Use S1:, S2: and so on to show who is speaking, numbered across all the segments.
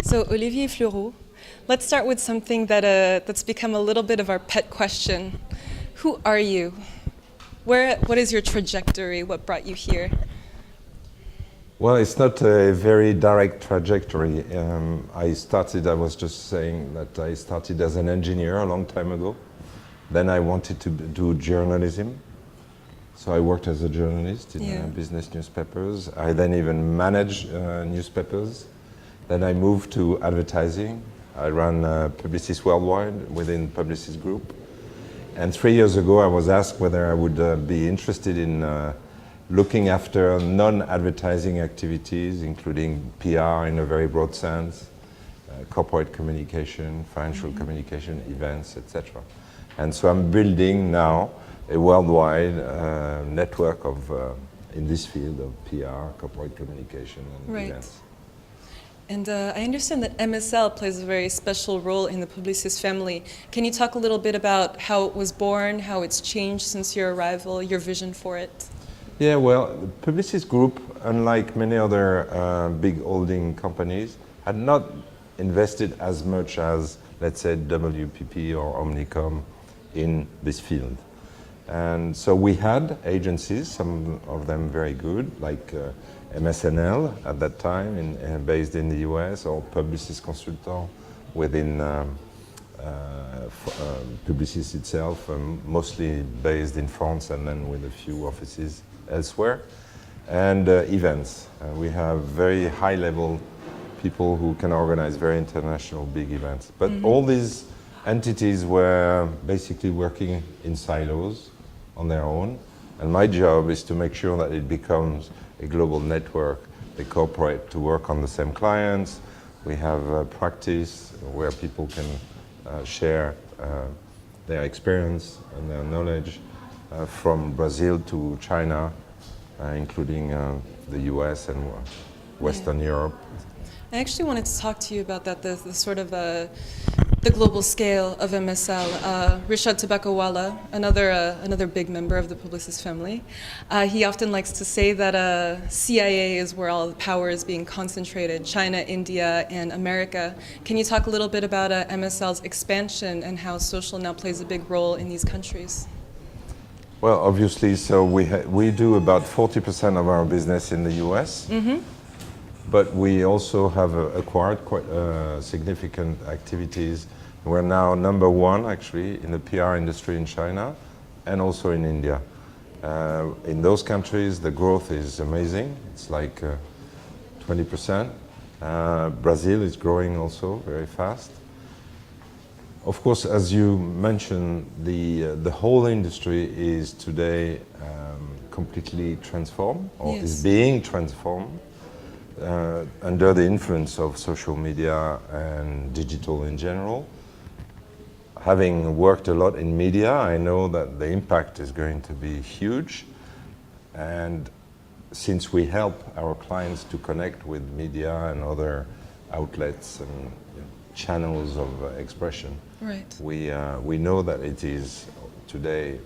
S1: So Olivier Fleurot, let's start with something that's become a little bit of our pet question. Who are you? What is your trajectory? What brought you here?
S2: Well, it's not a very direct trajectory. I was just saying that I started as an engineer a long time ago. Then I wanted to do journalism. So I worked as a journalist in business newspapers. I then even managed newspapers. Then I moved to advertising. I ran Publicis Worldwide within Publicis Group. And 3 years ago, I was asked whether I would be interested in looking after non-advertising activities, including PR in a very broad sense, corporate communication, financial communication, events, etc. And so I'm building now a worldwide network of in this field of PR, corporate communication, and events.
S1: And I understand that MSL plays a very special role in the Publicis family. Can you talk a little bit about how it was born, how it's changed since your arrival, your vision for it?
S2: Yeah, well, the Publicis Group, unlike many other big holding companies, had not invested as much as, let's say, WPP or Omnicom in this field. And so we had agencies, some of them very good, like MSNL at that time, based in the US, or Publicis Consultant within Publicis itself, mostly based in France and then with a few offices elsewhere. And events. We have very high-level people who can organize very international big events. But all these entities were basically working in silos on their own. And my job is to make sure that it becomes a global network. They cooperate to work on the same clients. We have a practice where people can share their experience and their knowledge from Brazil to China, including the US and Western Europe.
S1: I actually wanted to talk to you about that, the sort of the global scale of MSL. Rishad Tobacco-Wala, another big member of the Publicis family, he often likes to say that CIA is where all the power is being concentrated, China, India, and America. Can you talk a little bit about MSL's expansion and how social now plays a big role in these countries?
S2: Well, obviously, so we do about 40% of our business in the US. But we also have acquired quite significant activities. We're now number one, actually, in the PR industry in China and also in India. In those countries, the growth is amazing. It's like 20%. Brazil is growing also very fast. Of course, as you mentioned, the whole industry is today completely transformed, or is being transformed. Under the influence of social media and digital in general. Having worked a lot in media, I know that the impact is going to be huge. And since we help our clients to connect with media and other outlets and channels of expression, we know that it is today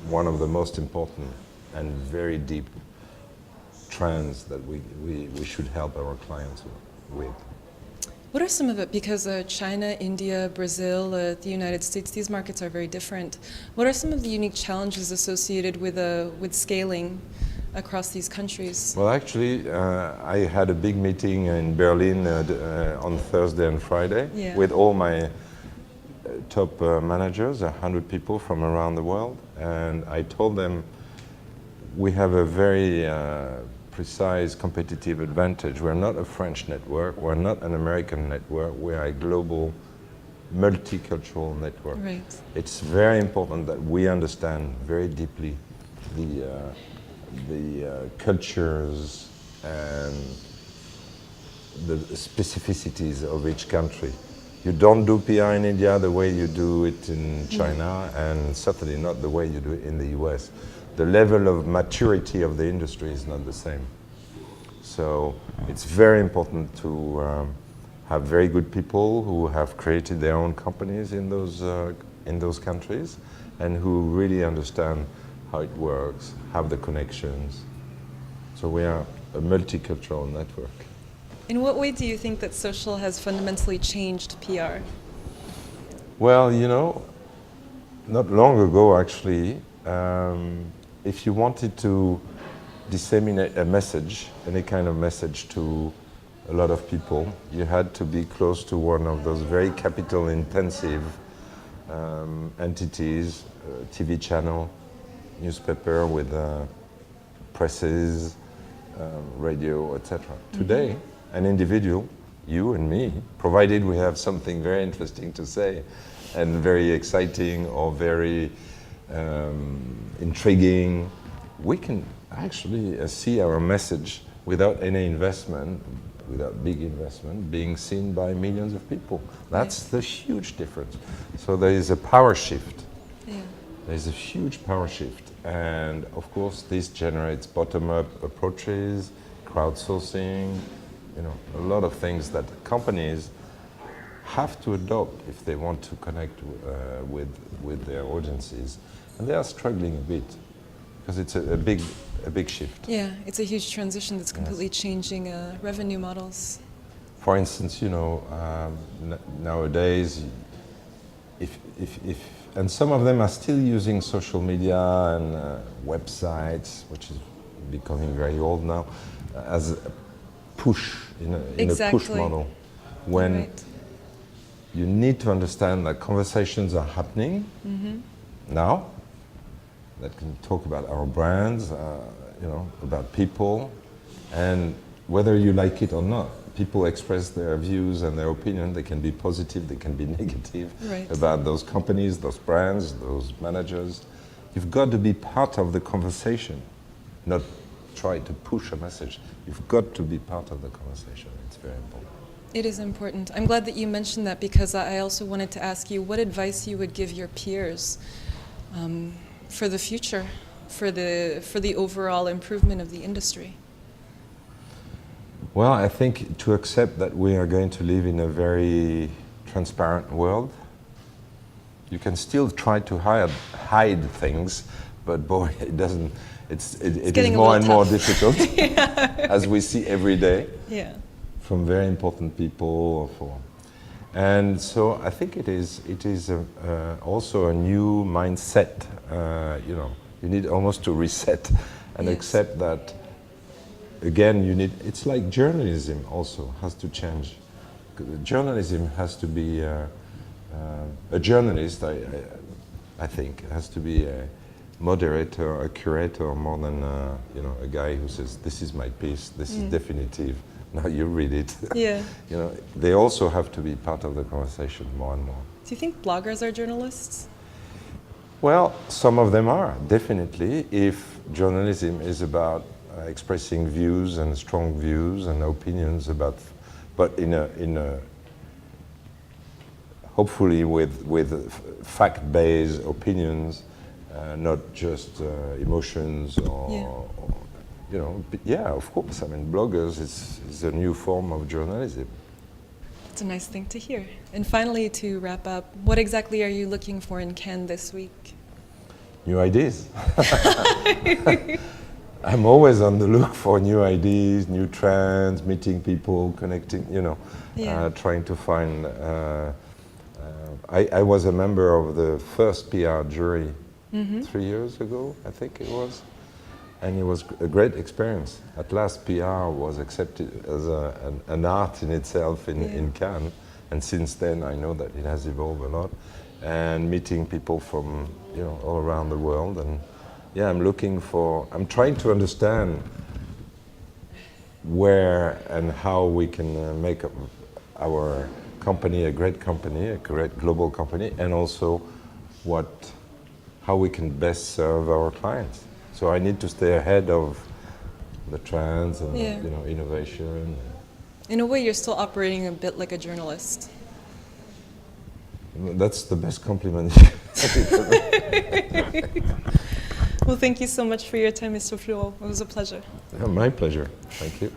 S2: one of the most important and very deep trends that we should help our clients with.
S1: What are some of it? Because China, India, Brazil, the United States, these markets are very different. What are some of the unique challenges associated with scaling across these countries?
S2: Well, actually, I had a big meeting in Berlin on Thursday and Friday with all my top managers, 100 people from around the world, and I told them we have a very precise competitive advantage. We're not a French network, we're not an American network, we're a global multicultural network. It's very important that we understand very deeply the cultures and the specificities of each country. You don't do PR in India the way you do it in China, and certainly not the way you do it in the US. The level of maturity of the industry is not the same. So it's very important to have very good people who have created their own companies in those countries and who really understand how it works, have the connections. So we are a multicultural network.
S1: In what way do you think that social has fundamentally changed PR?
S2: Well, you know, not long ago actually, if you wanted to disseminate a message, any kind of message to a lot of people, you had to be close to one of those very capital intensive entities, TV channel, newspaper with presses, radio, etc. Today, an individual, you and me, provided we have something very interesting to say and very exciting or very intriguing, we can actually see our message without any investment, without big investment, being seen by millions of people. That's the huge difference. So there is a power shift. Yeah. There's a huge power shift. And of course, this generates bottom-up approaches, crowdsourcing, you know, a lot of things that companies have to adopt if they want to connect with their audiences. And they are struggling a bit because it's a big shift.
S1: Yeah, it's a huge transition that's completely changing revenue models.
S2: For instance, you know, nowadays, and some of them are still using social media and websites, which is becoming very old now, as a push, in a push model. When you need to understand that conversations are happening now, that can talk about our brands, you know, about people, and whether you like it or not, people express their views and their opinion. They can be positive, they can be negative about those companies, those brands, those managers. You've got to be part of the conversation, not try to push a message. You've got to be part of the conversation. It's very important.
S1: It is important. I'm glad that you mentioned that because I also wanted to ask you what advice you would give your peers for the future, for the overall improvement of the industry.
S2: Well, I think to accept that we are going to live in a very transparent world. You can still try to hide things, but boy, it doesn't. It is more and more difficult, as we see every day, from very important people. And so I think it is also a new mindset. You know, you need almost to reset and accept that. Again, it's like journalism also has to change. Journalism has to be, a journalist, I think, has to be a moderator, a curator, more than you know, a guy who says, this is my piece, this is definitive, now you read it. Yeah. You know, they also have to be part of the conversation more and more.
S1: Do you think bloggers are journalists?
S2: Well, some of them are, definitely, if journalism is about expressing views and strong views and opinions about, but in a hopefully with fact-based opinions, not just emotions or you know. But yeah, of course. I mean, bloggers is a new form of journalism.
S1: That's a nice thing to hear. And finally, to wrap up, what exactly are you looking for in Cannes this week?
S2: New ideas. I'm always on the look for new ideas, new trends, meeting people, connecting, you know, trying to find. I was a member of the first PR jury 3 years ago, I think it was, and it was a great experience. At last, PR was accepted as an art in itself in Cannes, and since then I know that it has evolved a lot, and meeting people from, you know, all around the world. And yeah, I'm trying to understand where and how we can make our company a great global company, and also how we can best serve our clients. So I need to stay ahead of the trends and you know, innovation.
S1: In a way, you're still operating a bit like a journalist.
S2: That's the best compliment.
S1: Well, thank you so much for your time, Mr. Fleurot. It was a pleasure.
S2: Yeah, my pleasure. Thank you.